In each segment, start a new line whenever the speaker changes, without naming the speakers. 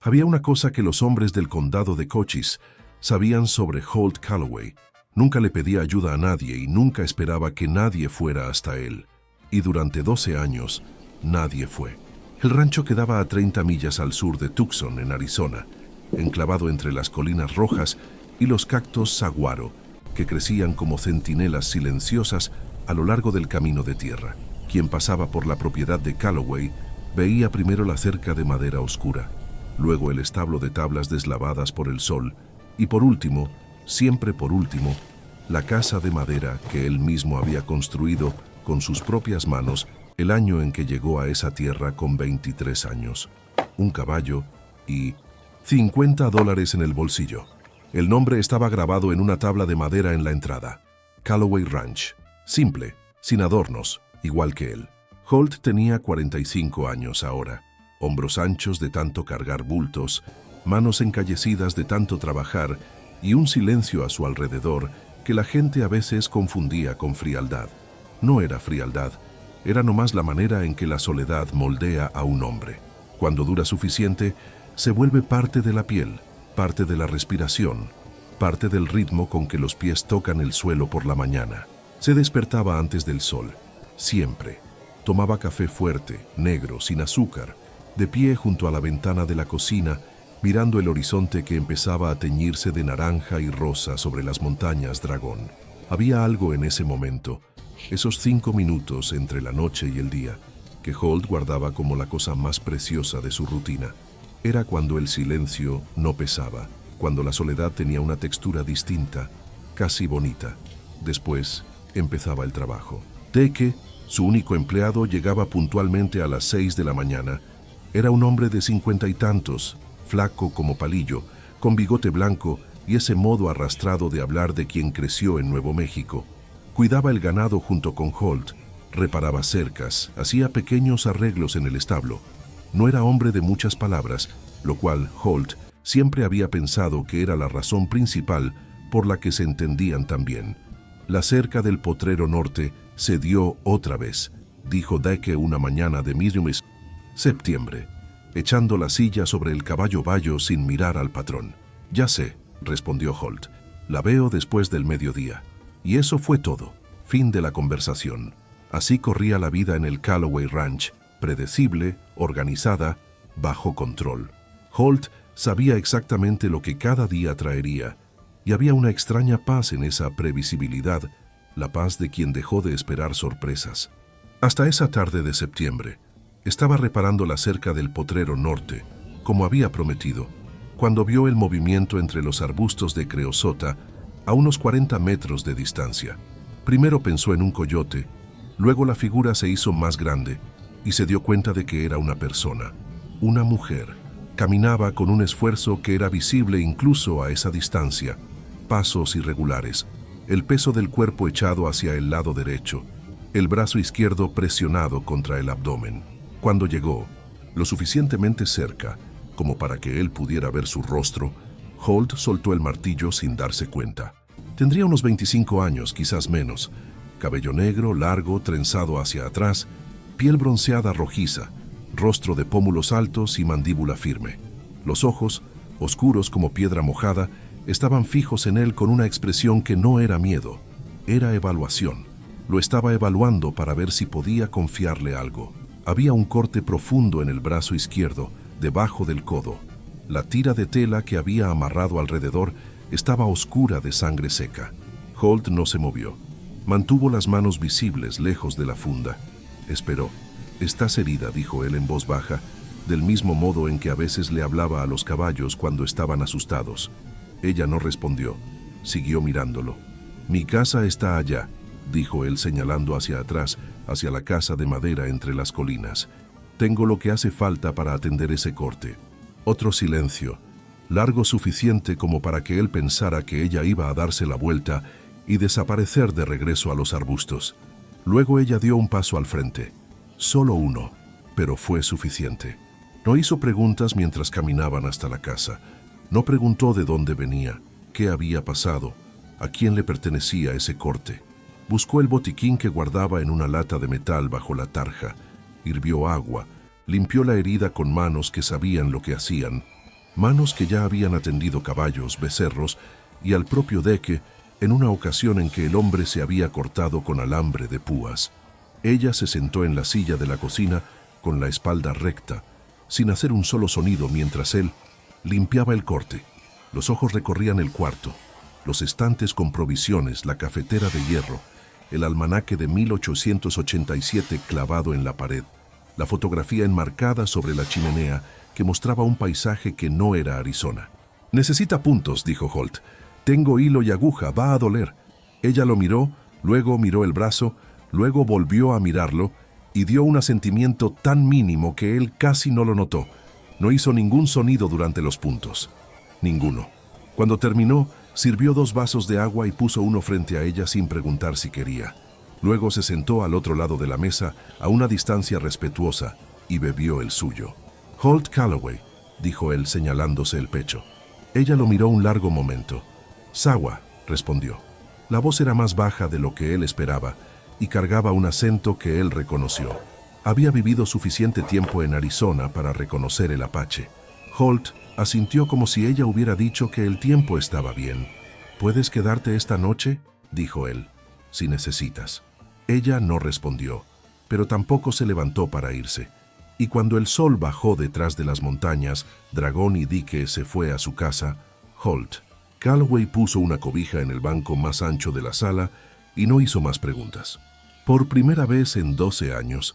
Había una cosa que los hombres del condado de Cochise sabían sobre Holt Calloway. Nunca le pedía ayuda a nadie y nunca esperaba que nadie fuera hasta él. Y durante 12 años, nadie fue. El rancho quedaba a 30 millas al sur de Tucson, en Arizona, enclavado entre las colinas rojas y los cactos saguaro, que crecían como centinelas silenciosas a lo largo del camino de tierra. Quien pasaba por la propiedad de Calloway veía primero la cerca de madera oscura, luego el establo de tablas deslavadas por el sol y por último, siempre por último, la casa de madera que él mismo había construido con sus propias manos el año en que llegó a esa tierra con 23 años. Un caballo y $50 en el bolsillo. El nombre estaba grabado en una tabla de madera en la entrada. Calloway Ranch. Simple, sin adornos, igual que él. Holt tenía 45 años ahora. Hombros anchos de tanto cargar bultos, manos encallecidas de tanto trabajar y un silencio a su alrededor que la gente a veces confundía con frialdad. No era frialdad, era nomás la manera en que la soledad moldea a un hombre. Cuando dura suficiente, se vuelve parte de la piel, parte de la respiración, parte del ritmo con que los pies tocan el suelo por la mañana. Se despertaba antes del sol, siempre. Tomaba café fuerte, negro, sin azúcar, de pie junto a la ventana de la cocina, mirando el horizonte que empezaba a teñirse de naranja y rosa sobre las montañas Dragón. Había algo en ese momento, esos 5 minutos entre la noche y el día, que Holt guardaba como la cosa más preciosa de su rutina. Era cuando el silencio no pesaba, cuando la soledad tenía una textura distinta, casi bonita. Después empezaba el trabajo. Deke, su único empleado, llegaba puntualmente a las 6 de la mañana. Era un hombre de 50 y tantos, flaco como palillo, con bigote blanco y ese modo arrastrado de hablar de quien creció en Nuevo México. Cuidaba el ganado junto con Holt, reparaba cercas, hacía pequeños arreglos en el establo. No era hombre de muchas palabras, lo cual Holt siempre había pensado que era la razón principal por la que se entendían tan bien. La cerca del potrero norte se dio otra vez, dijo Deke una mañana de septiembre, echando la silla sobre el caballo bayo sin mirar al patrón. Ya sé, respondió Holt, la veo después del mediodía. Y eso fue todo, fin de la conversación. Así corría la vida en el Calloway Ranch, predecible, organizada, bajo control. Holt sabía exactamente lo que cada día traería, y había una extraña paz en esa previsibilidad, la paz de quien dejó de esperar sorpresas. Hasta esa tarde de septiembre, estaba reparando la cerca del potrero norte, como había prometido, cuando vio el movimiento entre los arbustos de creosota a unos 40 metros de distancia. Primero pensó en un coyote, luego la figura se hizo más grande y se dio cuenta de que era una persona, una mujer. Caminaba con un esfuerzo que era visible incluso a esa distancia, pasos irregulares, el peso del cuerpo echado hacia el lado derecho, el brazo izquierdo presionado contra el abdomen. Cuando llegó, lo suficientemente cerca como para que él pudiera ver su rostro, Holt soltó el martillo sin darse cuenta. Tendría unos 25 años, quizás menos. Cabello negro, largo, trenzado hacia atrás, piel bronceada rojiza, rostro de pómulos altos y mandíbula firme. Los ojos, oscuros como piedra mojada, estaban fijos en él con una expresión que no era miedo, era evaluación. Lo estaba evaluando para ver si podía confiarle algo. Había un corte profundo en el brazo izquierdo, debajo del codo. La tira de tela que había amarrado alrededor estaba oscura de sangre seca. Holt no se movió. Mantuvo las manos visibles lejos de la funda. Esperó. «Estás herida», dijo él en voz baja, del mismo modo en que a veces le hablaba a los caballos cuando estaban asustados. Ella no respondió. Siguió mirándolo. «Mi casa está allá», dijo él señalando hacia atrás, hacia la casa de madera entre las colinas. «Tengo lo que hace falta para atender ese corte». Otro silencio, largo suficiente como para que él pensara que ella iba a darse la vuelta y desaparecer de regreso a los arbustos. Luego ella dio un paso al frente. Solo uno, pero fue suficiente. No hizo preguntas mientras caminaban hasta la casa. No preguntó de dónde venía, qué había pasado, a quién le pertenecía ese corte. Buscó el botiquín que guardaba en una lata de metal bajo la tarja, hirvió agua, limpió la herida con manos que sabían lo que hacían, manos que ya habían atendido caballos, becerros y al propio Deke en una ocasión en que el hombre se había cortado con alambre de púas. Ella se sentó en la silla de la cocina con la espalda recta, sin hacer un solo sonido mientras él limpiaba el corte. Los ojos recorrían el cuarto, los estantes con provisiones, la cafetera de hierro, el almanaque de 1887 clavado en la pared, la fotografía enmarcada sobre la chimenea que mostraba un paisaje que no era Arizona. «Necesita puntos», dijo Holt. «Tengo hilo y aguja, va a doler». Ella lo miró, luego miró el brazo, luego volvió a mirarlo y dio un asentimiento tan mínimo que él casi no lo notó. No hizo ningún sonido durante los puntos. Ninguno. Cuando terminó, sirvió 2 vasos de agua y puso uno frente a ella sin preguntar si quería. Luego se sentó al otro lado de la mesa, a una distancia respetuosa, y bebió el suyo. «Holt Calloway», dijo él señalándose el pecho. Ella lo miró un largo momento. «Sawa», respondió. La voz era más baja de lo que él esperaba y cargaba un acento que él reconoció. Había vivido suficiente tiempo en Arizona para reconocer el apache. Holt asintió como si ella hubiera dicho que el tiempo estaba bien. «¿Puedes quedarte esta noche?», dijo él, «si necesitas». Ella no respondió, pero tampoco se levantó para irse. Y cuando el sol bajó detrás de las montañas, Dragón y Deke se fue a su casa, Holt Calloway puso una cobija en el banco más ancho de la sala y no hizo más preguntas. Por primera vez en 12 años,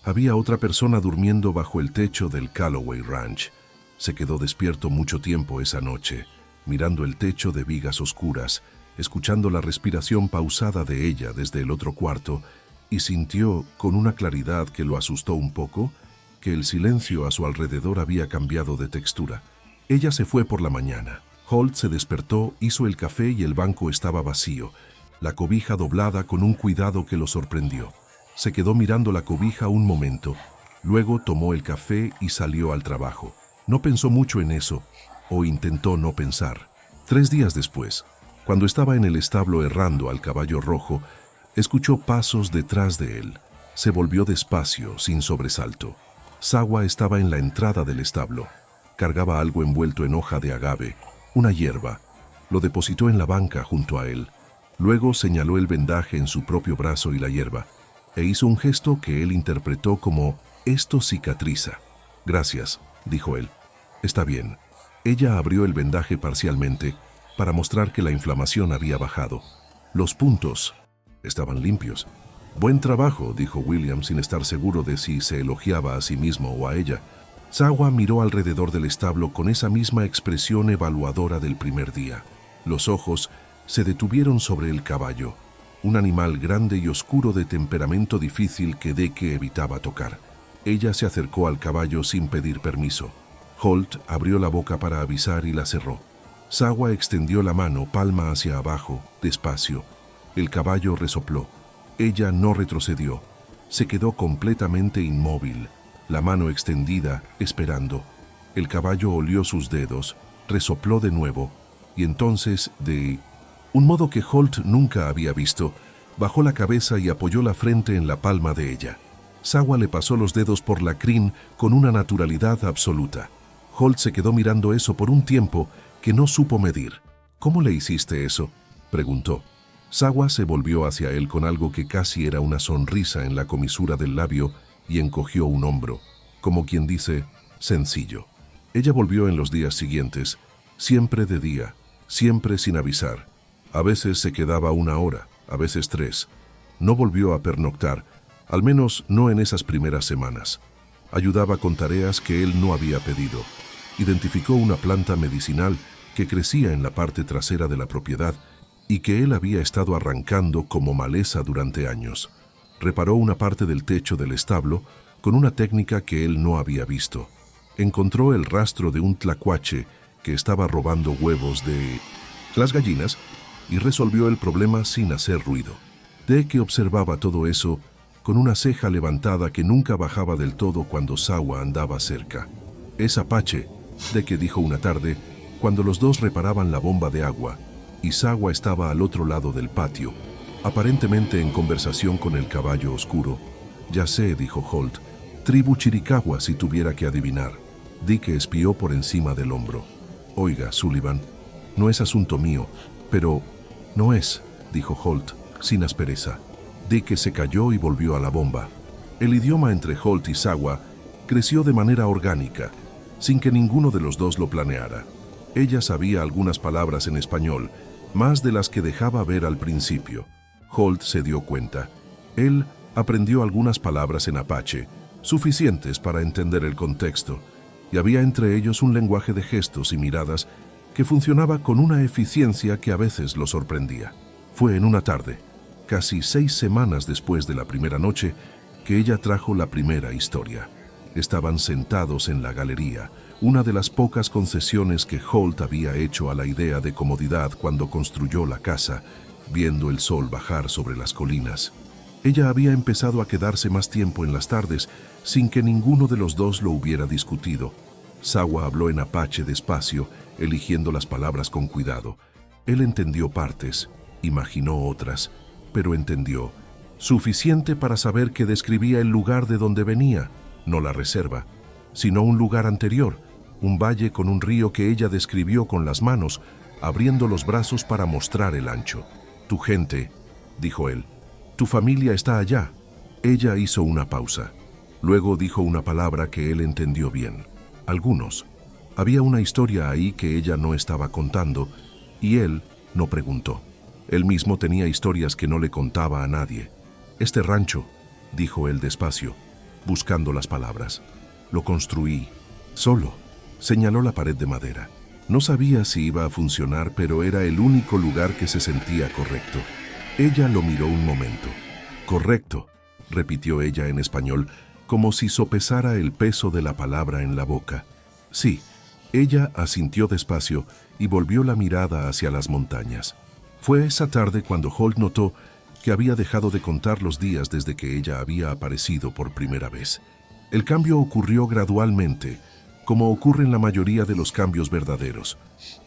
había otra persona durmiendo bajo el techo del Calloway Ranch. Se quedó despierto mucho tiempo esa noche, mirando el techo de vigas oscuras, escuchando la respiración pausada de ella desde el otro cuarto, y sintió, con una claridad que lo asustó un poco, que el silencio a su alrededor había cambiado de textura. Ella se fue por la mañana. Holt se despertó, hizo el café y el banco estaba vacío, la cobija doblada con un cuidado que lo sorprendió. Se quedó mirando la cobija un momento, luego tomó el café y salió al trabajo. No pensó mucho en eso, o intentó no pensar. 3 días después, cuando estaba en el establo herrando al caballo rojo, escuchó pasos detrás de él. Se volvió despacio, sin sobresalto. Sawa estaba en la entrada del establo. Cargaba algo envuelto en hoja de agave, una hierba. Lo depositó en la banca junto a él. Luego señaló el vendaje en su propio brazo y la hierba, e hizo un gesto que él interpretó como «esto cicatriza». «Gracias», dijo él. «Está bien». Ella abrió el vendaje parcialmente para mostrar que la inflamación había bajado. Los puntos estaban limpios. «Buen trabajo», dijo William sin estar seguro de si se elogiaba a sí mismo o a ella. Sawa miró alrededor del establo con esa misma expresión evaluadora del primer día. Los ojos se detuvieron sobre el caballo, un animal grande y oscuro de temperamento difícil que Deke evitaba tocar. Ella se acercó al caballo sin pedir permiso. Holt abrió la boca para avisar y la cerró. Sawa extendió la mano, palma hacia abajo, despacio. El caballo resopló. Ella no retrocedió. Se quedó completamente inmóvil, la mano extendida, esperando. El caballo olió sus dedos, resopló de nuevo, y entonces, de un modo que Holt nunca había visto, bajó la cabeza y apoyó la frente en la palma de ella. Sawa le pasó los dedos por la crin con una naturalidad absoluta. Holt se quedó mirando eso por un tiempo que no supo medir. «¿Cómo le hiciste eso?», preguntó. Sawa se volvió hacia él con algo que casi era una sonrisa en la comisura del labio y encogió un hombro, como quien dice, «sencillo». Ella volvió en los días siguientes, siempre de día, siempre sin avisar. A veces se quedaba 1 hora, a veces 3. No volvió a pernoctar, al menos no en esas primeras semanas. Ayudaba con tareas que él no había pedido. Identificó una planta medicinal que crecía en la parte trasera de la propiedad y que él había estado arrancando como maleza durante años. Reparó una parte del techo del establo con una técnica que él no había visto. Encontró el rastro de un tlacuache que estaba robando huevos de las gallinas y resolvió el problema sin hacer ruido. Deke observaba todo eso con una ceja levantada que nunca bajaba del todo cuando Sawa andaba cerca. «Es apache», Deke dijo una tarde, cuando los dos reparaban la bomba de agua, y Sawa estaba al otro lado del patio, aparentemente en conversación con el caballo oscuro. «Ya sé», dijo Holt, «tribu Chiricahua si tuviera que adivinar». Dick espió por encima del hombro. «Oiga, Sullivan, no es asunto mío, pero...» «No es», dijo Holt, sin aspereza. Dick se calló y volvió a la bomba. El idioma entre Holt y Sawa creció de manera orgánica, sin que ninguno de los dos lo planeara. Ella sabía algunas palabras en español, más de las que dejaba ver al principio. Holt se dio cuenta. Él aprendió algunas palabras en apache, suficientes para entender el contexto, y había entre ellos un lenguaje de gestos y miradas que funcionaba con una eficiencia que a veces lo sorprendía. Fue en una tarde, casi 6 semanas después de la primera noche, que ella trajo la primera historia. Estaban sentados en la galería, una de las pocas concesiones que Holt había hecho a la idea de comodidad cuando construyó la casa, viendo el sol bajar sobre las colinas. Ella había empezado a quedarse más tiempo en las tardes sin que ninguno de los dos lo hubiera discutido. Sawa habló en apache despacio, eligiendo las palabras con cuidado. Él entendió partes, imaginó otras, pero entendió. Suficiente para saber que describía el lugar de donde venía, no la reserva, sino un lugar anterior, un valle con un río que ella describió con las manos, abriendo los brazos para mostrar el ancho. «Tu gente», dijo él, «tu familia está allá». Ella hizo una pausa. Luego dijo una palabra que él entendió bien. «Algunos». Había una historia ahí que ella no estaba contando, y él no preguntó. Él mismo tenía historias que no le contaba a nadie. «Este rancho», dijo él despacio, buscando las palabras, «lo construí solo». Señaló la pared de madera. No sabía si iba a funcionar, pero era el único lugar que se sentía correcto. Ella lo miró un momento. «Correcto», repitió ella en español, como si sopesara el peso de la palabra en la boca. «Sí». Ella asintió despacio y volvió la mirada hacia las montañas. Fue esa tarde cuando Holt notó que había dejado de contar los días desde que ella había aparecido por primera vez. El cambio ocurrió gradualmente, como ocurre en la mayoría de los cambios verdaderos.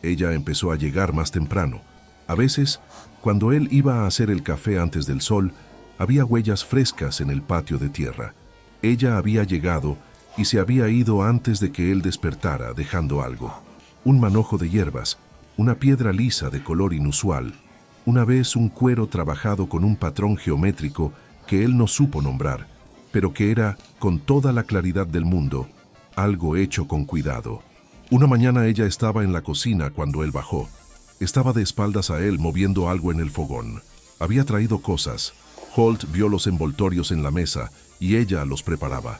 Ella empezó a llegar más temprano. A veces, cuando él iba a hacer el café antes del sol, había huellas frescas en el patio de tierra. Ella había llegado y se había ido antes de que él despertara, dejando algo. Un manojo de hierbas, una piedra lisa de color inusual, una vez un cuero trabajado con un patrón geométrico que él no supo nombrar, pero que era, con toda la claridad del mundo, algo hecho con cuidado. Una mañana ella estaba en la cocina cuando él bajó. Estaba de espaldas a él moviendo algo en el fogón. Había traído cosas. Holt vio los envoltorios en la mesa y ella los preparaba.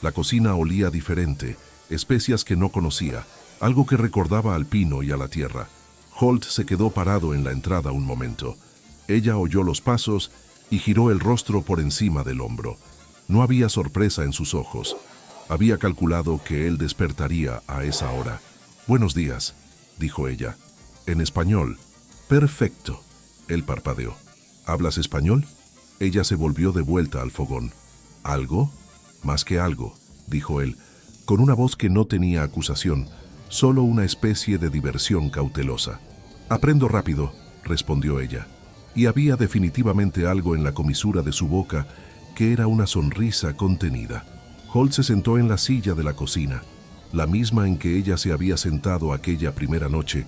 La cocina olía diferente, especias que no conocía, algo que recordaba al pino y a la tierra. Holt se quedó parado en la entrada un momento. Ella oyó los pasos y giró el rostro por encima del hombro. No había sorpresa en sus ojos. Había calculado que él despertaría a esa hora. «Buenos días», dijo ella. En español. «Perfecto». Él parpadeó. «¿Hablas español?» Ella se volvió de vuelta al fogón. «¿Algo?» «Más que algo», dijo él, con una voz que no tenía acusación, solo una especie de diversión cautelosa. «Aprendo rápido», respondió ella, y había definitivamente algo en la comisura de su boca que era una sonrisa contenida. Holt se sentó en la silla de la cocina, la misma en que ella se había sentado aquella primera noche,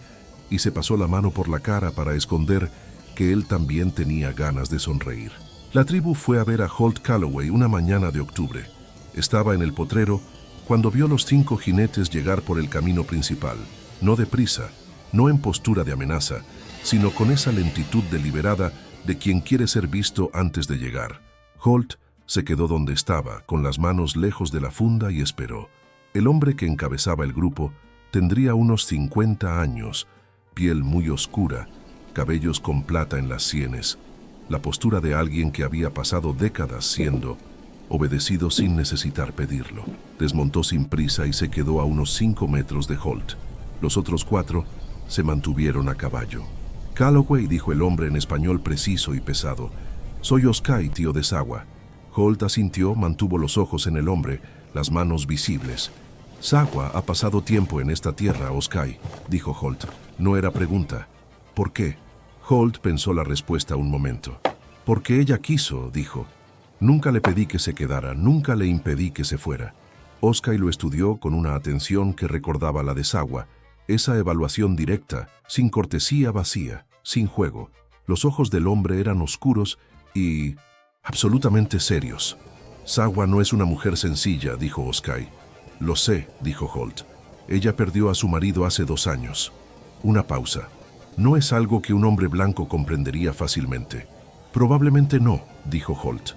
y se pasó la mano por la cara para esconder que él también tenía ganas de sonreír. La tribu fue a ver a Holt Calloway una mañana de octubre. Estaba en el potrero cuando vio los 5 jinetes llegar por el camino principal, no deprisa, no en postura de amenaza, sino con esa lentitud deliberada de quien quiere ser visto antes de llegar. Holt se quedó donde estaba, con las manos lejos de la funda, y esperó. El hombre que encabezaba el grupo tendría unos 50 años, piel muy oscura, cabellos con plata en las sienes, la postura de alguien que había pasado décadas siendo obedecido sin necesitar pedirlo. Desmontó sin prisa y se quedó a unos 5 metros de Holt. Los otros 4 se mantuvieron a caballo. «Calloway», dijo el hombre en español preciso y pesado, «soy Oskai, tío de Sawa». Holt asintió, mantuvo los ojos en el hombre, las manos visibles. «Sawa ha pasado tiempo en esta tierra, Oskai», dijo Holt. No era pregunta. «¿Por qué?» Holt pensó la respuesta un momento. «Porque ella quiso», dijo. «Nunca le pedí que se quedara, nunca le impedí que se fuera». Oskai lo estudió con una atención que recordaba la de Sawa, esa evaluación directa, sin cortesía vacía, sin juego. Los ojos del hombre eran oscuros y absolutamente serios. Sawa no es una mujer sencilla, dijo Oskai. Lo sé, dijo Holt. Ella perdió a su marido hace 2 años. Una pausa. No es algo que un hombre blanco comprendería fácilmente. Probablemente no, dijo Holt.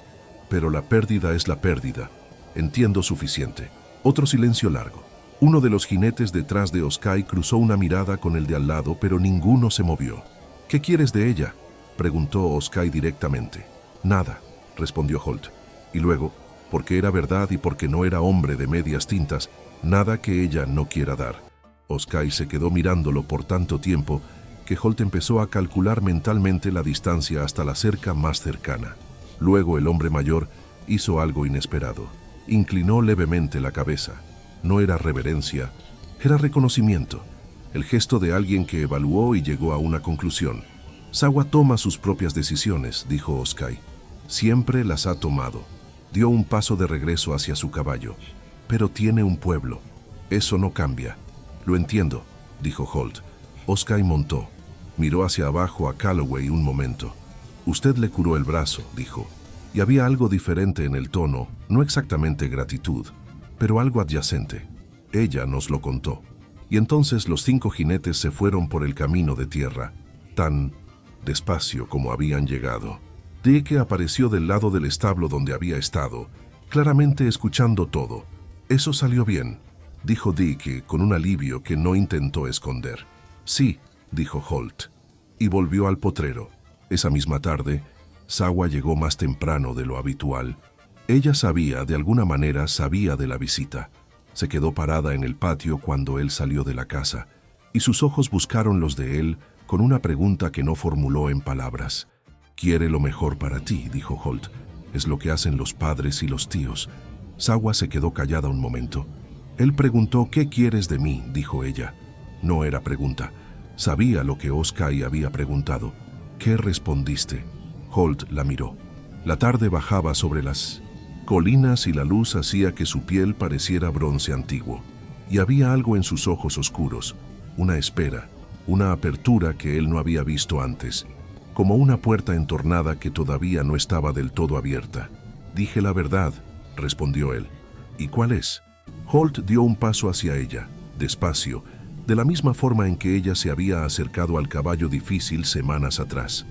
Pero la pérdida es la pérdida. Entiendo suficiente. Otro silencio largo. Uno de los jinetes detrás de Oskai cruzó una mirada con el de al lado, pero ninguno se movió. ¿Qué quieres de ella?, preguntó Oskai directamente. Nada, respondió Holt. Y luego, porque era verdad y porque no era hombre de medias tintas, nada que ella no quiera dar. Oskai se quedó mirándolo por tanto tiempo que Holt empezó a calcular mentalmente la distancia hasta la cerca más cercana. Luego el hombre mayor hizo algo inesperado. Inclinó levemente la cabeza. No era reverencia, era reconocimiento. El gesto de alguien que evaluó y llegó a una conclusión. Sawa toma sus propias decisiones, dijo Oskai. Siempre las ha tomado. Dio un paso de regreso hacia su caballo. Pero tiene un pueblo. Eso no cambia. Lo entiendo, dijo Holt. Oskai montó. Miró hacia abajo a Calloway un momento. Usted le curó el brazo, dijo. Y había algo diferente en el tono, no exactamente gratitud, pero algo adyacente. Ella nos lo contó. Y entonces los 5 jinetes se fueron por el camino de tierra, tan despacio como habían llegado. Dick apareció del lado del establo donde había estado, claramente escuchando todo. Eso salió bien, dijo Dick con un alivio que no intentó esconder. Sí, dijo Holt, y volvió al potrero. Esa misma tarde, Sawa llegó más temprano de lo habitual. Ella sabía, de alguna manera sabía de la visita. Se quedó parada en el patio cuando él salió de la casa, y sus ojos buscaron los de él con una pregunta que no formuló en palabras. «Quiere lo mejor para ti», dijo Holt. «Es lo que hacen los padres y los tíos». Sawa se quedó callada un momento. Él preguntó «¿Qué quieres de mí?», dijo ella. No era pregunta. Sabía lo que Oskai había preguntado. «¿Qué respondiste?». Holt la miró. La tarde bajaba sobre las colinas y la luz hacía que su piel pareciera bronce antiguo. Y había algo en sus ojos oscuros, una espera, una apertura que él no había visto antes, como una puerta entornada que todavía no estaba del todo abierta. «Dije la verdad», respondió él. «¿Y cuál es?». Holt dio un paso hacia ella, despacio, de la misma forma en que ella se había acercado al caballo difícil semanas atrás.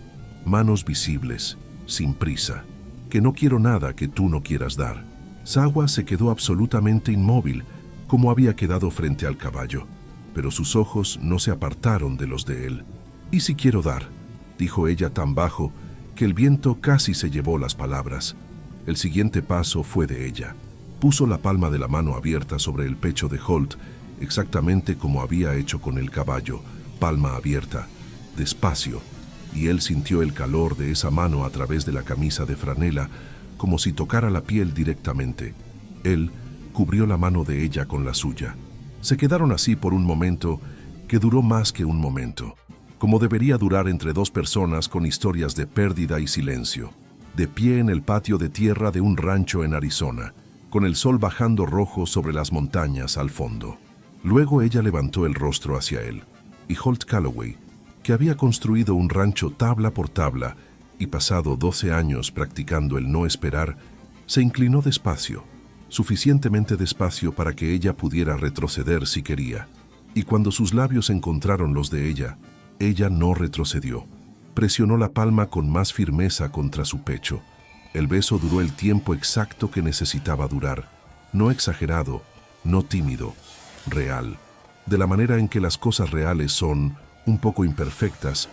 Manos visibles, sin prisa. «Que no quiero nada que tú no quieras dar». Sawa se quedó absolutamente inmóvil, como había quedado frente al caballo, pero sus ojos no se apartaron de los de él. «¿Y si quiero dar?», dijo ella tan bajo que el viento casi se llevó las palabras. El siguiente paso fue de ella. Puso la palma de la mano abierta sobre el pecho de Holt, exactamente como había hecho con el caballo, palma abierta, despacio, y él sintió el calor de esa mano a través de la camisa de franela, como si tocara la piel directamente. Él cubrió la mano de ella con la suya. Se quedaron así por un momento que duró más que un momento, como debería durar entre 2 personas con historias de pérdida y silencio, de pie en el patio de tierra de un rancho en Arizona, con el sol bajando rojo sobre las montañas al fondo. Luego ella levantó el rostro hacia él, y Holt Calloway, que había construido un rancho tabla por tabla y pasado 12 años practicando el no esperar, se inclinó despacio, suficientemente despacio para que ella pudiera retroceder si quería. Y cuando sus labios encontraron los de ella no retrocedió. Presionó la palma con más firmeza contra su pecho. El beso duró el tiempo exacto que necesitaba durar, no exagerado, no tímido, real, de la manera en que las cosas reales son un poco imperfectas,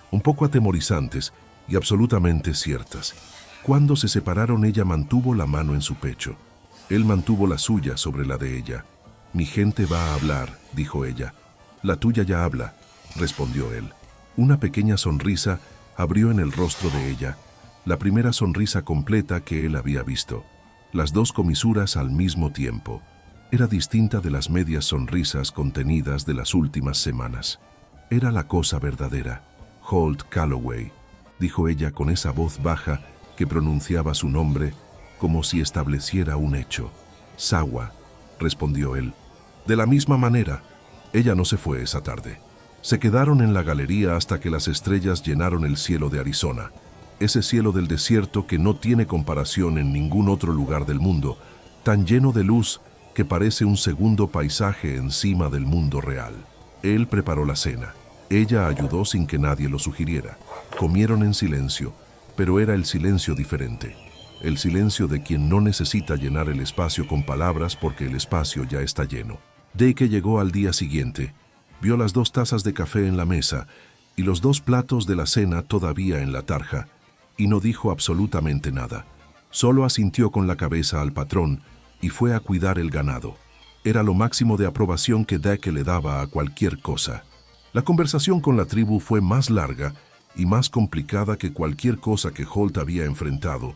un poco atemorizantes y absolutamente ciertas. Cuando se separaron, ella mantuvo la mano en su pecho. Él mantuvo la suya sobre la de ella. «Mi gente va a hablar», dijo ella. «La tuya ya habla», respondió él. Una pequeña sonrisa abrió en el rostro de ella, la primera sonrisa completa que él había visto. Las 2 comisuras al mismo tiempo. Era distinta de las medias sonrisas contenidas de las últimas semanas. Era la cosa verdadera. «Holt Calloway», dijo ella con esa voz baja que pronunciaba su nombre como si estableciera un hecho. «Sawa», respondió él. De la misma manera, ella no se fue esa tarde. Se quedaron en la galería hasta que las estrellas llenaron el cielo de Arizona, ese cielo del desierto que no tiene comparación en ningún otro lugar del mundo, tan lleno de luz que parece un segundo paisaje encima del mundo real. Él preparó la cena. Ella ayudó sin que nadie lo sugiriera. Comieron en silencio, pero era el silencio diferente. El silencio de quien no necesita llenar el espacio con palabras porque el espacio ya está lleno. Deke llegó al día siguiente. Vio las 2 tazas de café en la mesa y los 2 platos de la cena todavía en la tarja, y no dijo absolutamente nada. Solo asintió con la cabeza al patrón y fue a cuidar el ganado. Era lo máximo de aprobación que Deke le daba a cualquier cosa. La conversación con la tribu fue más larga y más complicada que cualquier cosa que Holt había enfrentado,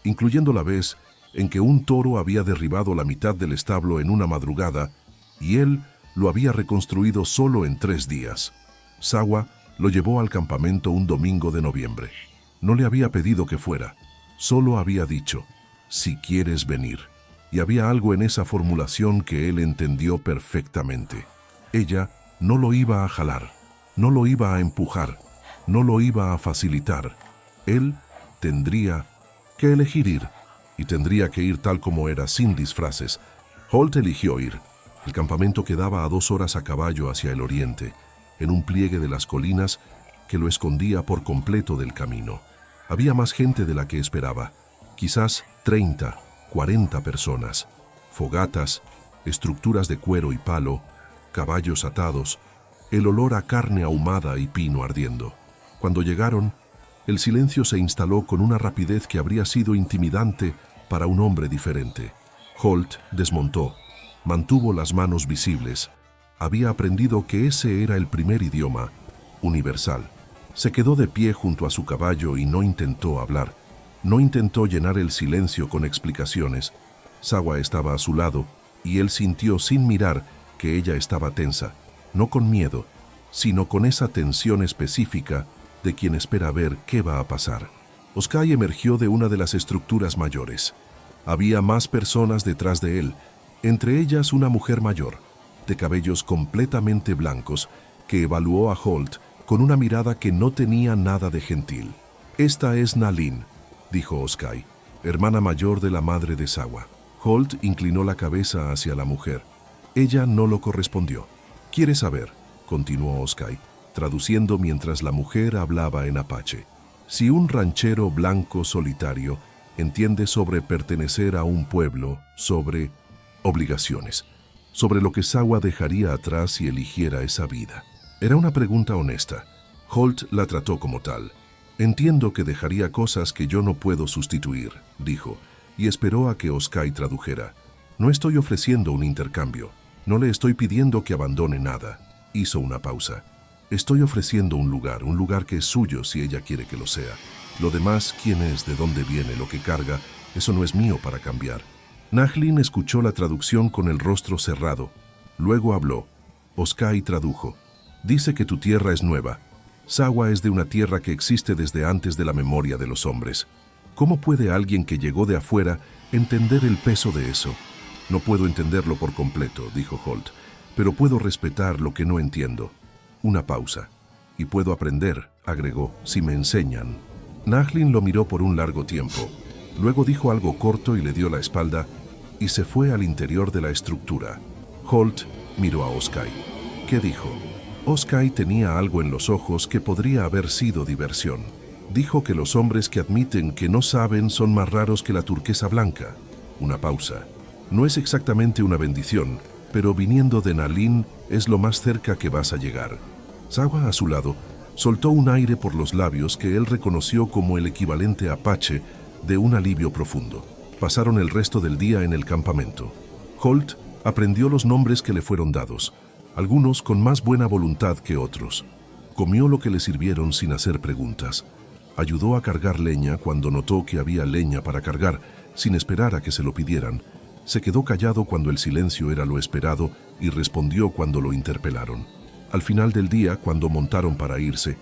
incluyendo la vez en que un toro había derribado la mitad del establo en una madrugada y él lo había reconstruido solo en 3 días. Sawa lo llevó al campamento un domingo de noviembre. No le había pedido que fuera, solo había dicho, si quieres venir. Y había algo en esa formulación que él entendió perfectamente. Ella no lo iba a jalar, no lo iba a empujar, no lo iba a facilitar. Él tendría que elegir ir, y tendría que ir tal como era, sin disfraces. Holt eligió ir. El campamento quedaba a 2 horas a caballo hacia el oriente, en un pliegue de las colinas que lo escondía por completo del camino. Había más gente de la que esperaba, quizás 30, 40 personas. Fogatas, estructuras de cuero y palo, caballos atados, el olor a carne ahumada y pino ardiendo. Cuando llegaron, el silencio se instaló con una rapidez que habría sido intimidante para un hombre diferente. Holt desmontó, mantuvo las manos visibles. Había aprendido que ese era el primer idioma, universal. Se quedó de pie junto a su caballo y no intentó hablar. No intentó llenar el silencio con explicaciones. Sawa estaba a su lado y él sintió sin mirar que ella estaba tensa, no con miedo, sino con esa tensión específica de quien espera ver qué va a pasar. Oskai emergió de una de las estructuras mayores. Había más personas detrás de él, entre ellas una mujer mayor, de cabellos completamente blancos, que evaluó a Holt con una mirada que no tenía nada de gentil. «Esta es Nalin», dijo Oskai, hermana mayor de la madre de Sawa. Holt inclinó la cabeza hacia la mujer. Ella no lo correspondió. «¿Quiere saber?», continuó Oskai, traduciendo mientras la mujer hablaba en apache. «Si un ranchero blanco solitario entiende sobre pertenecer a un pueblo, sobre obligaciones, sobre lo que Sawa dejaría atrás si eligiera esa vida». Era una pregunta honesta. Holt la trató como tal. «Entiendo que dejaría cosas que yo no puedo sustituir», dijo, y esperó a que Oskai tradujera. «No estoy ofreciendo un intercambio. No le estoy pidiendo que abandone nada». Hizo una pausa. «Estoy ofreciendo un lugar que es suyo si ella quiere que lo sea. Lo demás, quién es, de dónde viene, lo que carga, eso no es mío para cambiar». Nahlin escuchó la traducción con el rostro cerrado. Luego habló. Oskai tradujo. «Dice que tu tierra es nueva. Sawa es de una tierra que existe desde antes de la memoria de los hombres. ¿Cómo puede alguien que llegó de afuera entender el peso de eso?» «No puedo entenderlo por completo», dijo Holt, «pero puedo respetar lo que no entiendo». Una pausa. «Y puedo aprender», agregó, «si me enseñan». Nahlin lo miró por un largo tiempo. Luego dijo algo corto y le dio la espalda y se fue al interior de la estructura. Holt miró a Oskai. ¿Qué dijo? Oskai tenía algo en los ojos que podría haber sido diversión. Dijo que los hombres que admiten que no saben son más raros que la turquesa blanca. Una pausa. «No es exactamente una bendición, pero viniendo de Nalin es lo más cerca que vas a llegar». Sawa, a su lado, soltó un aire por los labios que él reconoció como el equivalente apache de un alivio profundo. Pasaron el resto del día en el campamento. Holt aprendió los nombres que le fueron dados, algunos con más buena voluntad que otros. Comió lo que le sirvieron sin hacer preguntas. Ayudó a cargar leña cuando notó que había leña para cargar, sin esperar a que se lo pidieran. Se quedó callado cuando el silencio era lo esperado y respondió cuando lo interpelaron. Al final del día, cuando montaron para irse,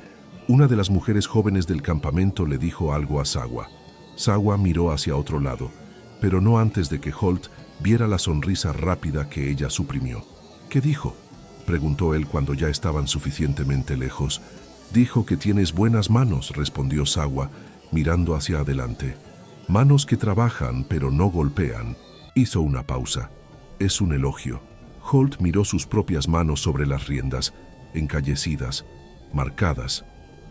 una de las mujeres jóvenes del campamento le dijo algo a Sawa. Sawa miró hacia otro lado, pero no antes de que Holt viera la sonrisa rápida que ella suprimió. ¿Qué dijo?, preguntó él cuando ya estaban suficientemente lejos. Dijo que tienes buenas manos, respondió Sawa, mirando hacia adelante. Manos que trabajan pero no golpean. Hizo una pausa. Es un elogio. Holt miró sus propias manos sobre las riendas, encallecidas, marcadas,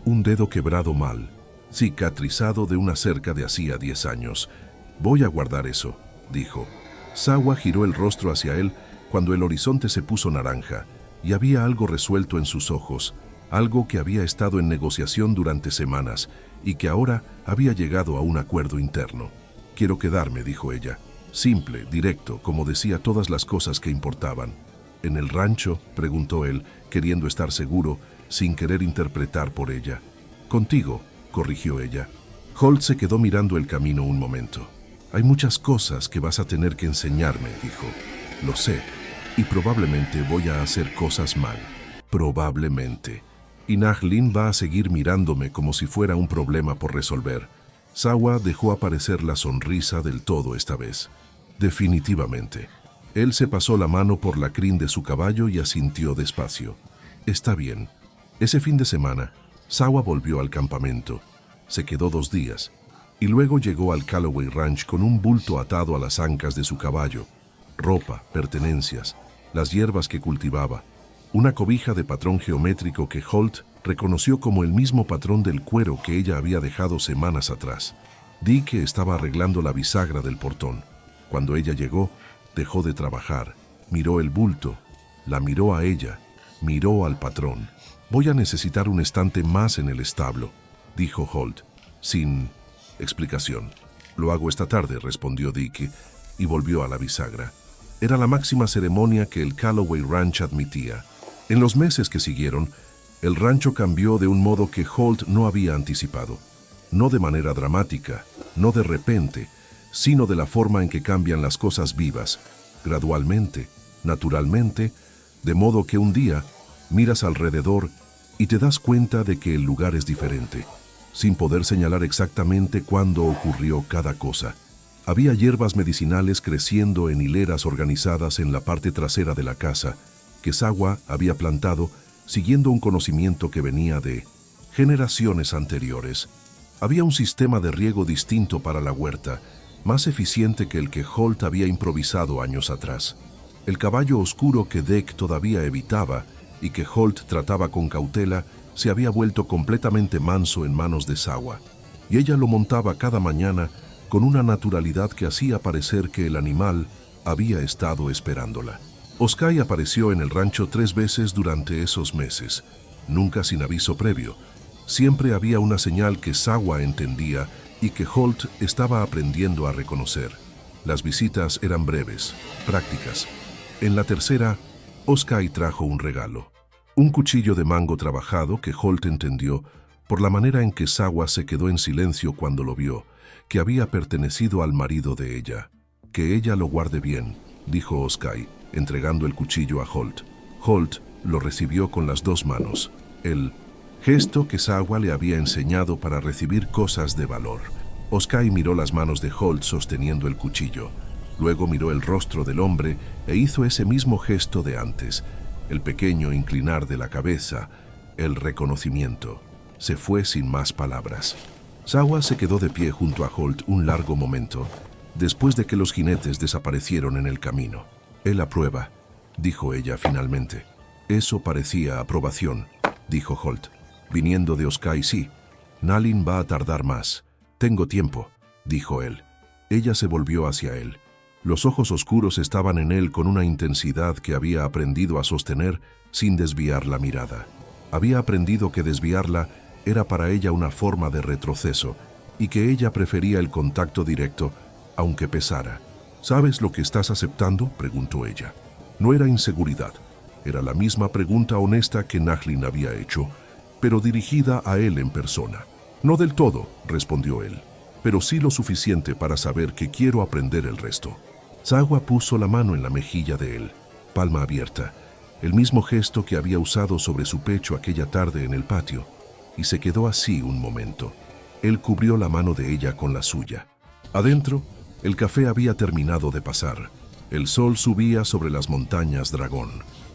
un dedo quebrado mal, cicatrizado de una cerca de hacía 10 años. Voy a guardar eso, dijo. Sawa giró el rostro hacia él cuando el horizonte se puso naranja y había algo resuelto en sus ojos, algo que había estado en negociación durante semanas y que ahora había llegado a un acuerdo interno. Quiero quedarme, dijo ella. Simple, directo, como decía todas las cosas que importaban. ¿En el rancho?, preguntó él, queriendo estar seguro, sin querer interpretar por ella. Contigo, corrigió ella. Holt se quedó mirando el camino un momento. Hay muchas cosas que vas a tener que enseñarme, dijo. Lo sé, y probablemente voy a hacer cosas mal. Probablemente. Y Nahlin va a seguir mirándome como si fuera un problema por resolver. Sawa dejó aparecer la sonrisa del todo esta vez. Definitivamente. Él se pasó la mano por la crin de su caballo y asintió despacio. Está bien. Ese fin de semana, Sawa volvió al campamento. Se quedó 2 días. Y luego llegó al Calloway Ranch con un bulto atado a las ancas de su caballo. Ropa, pertenencias, las hierbas que cultivaba. Una cobija de patrón geométrico que Holt reconoció como el mismo patrón del cuero que ella había dejado semanas atrás. Dick estaba arreglando la bisagra del portón. Cuando ella llegó, dejó de trabajar, miró el bulto, la miró a ella, miró al patrón. Voy a necesitar un estante más en el establo, dijo Holt, sin explicación. Lo hago esta tarde, respondió Dick, y volvió a la bisagra. Era la máxima ceremonia que el Calloway Ranch admitía. En los meses que siguieron, el rancho cambió de un modo que Holt no había anticipado. No de manera dramática, no de repente, sino de la forma en que cambian las cosas vivas, gradualmente, naturalmente, de modo que un día miras alrededor y te das cuenta de que el lugar es diferente, sin poder señalar exactamente cuándo ocurrió cada cosa. Había hierbas medicinales creciendo en hileras organizadas en la parte trasera de la casa, que Sawa había plantado siguiendo un conocimiento que venía de generaciones anteriores. Había un sistema de riego distinto para la huerta, más eficiente que el que Holt había improvisado años atrás. El caballo oscuro que Deck todavía evitaba y que Holt trataba con cautela se había vuelto completamente manso en manos de Sawa, y ella lo montaba cada mañana con una naturalidad que hacía parecer que el animal había estado esperándola. Oskai apareció en el rancho 3 veces durante esos meses, nunca sin aviso previo. Siempre había una señal que Sawa entendía y que Holt estaba aprendiendo a reconocer. Las visitas eran breves, prácticas. En la tercera, Oskai trajo un regalo. Un cuchillo de mango trabajado que Holt entendió, por la manera en que Sawa se quedó en silencio cuando lo vio, que había pertenecido al marido de ella. Que ella lo guarde bien, dijo Oskai, entregando el cuchillo a Holt. Holt lo recibió con las 2 manos, el gesto que Sawa le había enseñado para recibir cosas de valor. Oskai miró las manos de Holt sosteniendo el cuchillo. Luego miró el rostro del hombre e hizo ese mismo gesto de antes, el pequeño inclinar de la cabeza, el reconocimiento. Se fue sin más palabras. Sawa se quedó de pie junto a Holt un largo momento, después de que los jinetes desaparecieron en el camino. Él aprueba, dijo ella finalmente. Eso parecía aprobación, dijo Holt. Viniendo de Oskai, sí. Nahlin va a tardar más. Tengo tiempo, dijo él. Ella se volvió hacia él. Los ojos oscuros estaban en él con una intensidad que había aprendido a sostener sin desviar la mirada. Había aprendido que desviarla era para ella una forma de retroceso y que ella prefería el contacto directo, aunque pesara. ¿Sabes lo que estás aceptando?, preguntó ella. No era inseguridad. Era la misma pregunta honesta que Nahlin había hecho, pero dirigida a él en persona. No del todo, respondió él, pero sí lo suficiente para saber que quiero aprender el resto. Sawa puso la mano en la mejilla de él, palma abierta, el mismo gesto que había usado sobre su pecho aquella tarde en el patio, y se quedó así un momento. Él cubrió la mano de ella con la suya. Adentro, el café había terminado de pasar. El sol subía sobre las montañas Dragón.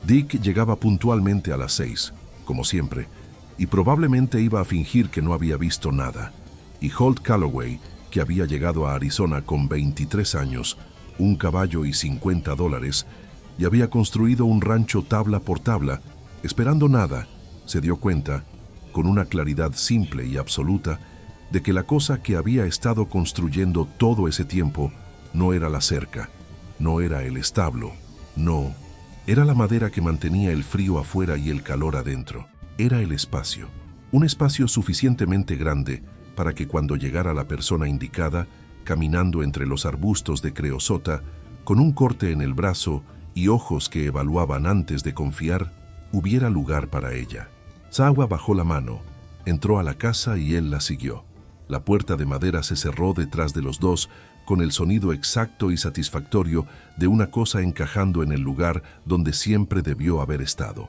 Dick llegaba puntualmente a las 6, como siempre, y probablemente iba a fingir que no había visto nada. Y Holt Calloway, que había llegado a Arizona con 23 años, un caballo y $50, y había construido un rancho tabla por tabla, esperando nada, se dio cuenta, con una claridad simple y absoluta, de que la cosa que había estado construyendo todo ese tiempo no era la cerca, no era el establo, no, era la madera que mantenía el frío afuera y el calor adentro. Era el espacio, un espacio suficientemente grande para que cuando llegara la persona indicada, caminando entre los arbustos de creosota, con un corte en el brazo y ojos que evaluaban antes de confiar, hubiera lugar para ella. Sawa bajó la mano, entró a la casa y él la siguió. La puerta de madera se cerró detrás de los dos con el sonido exacto y satisfactorio de una cosa encajando en el lugar donde siempre debió haber estado.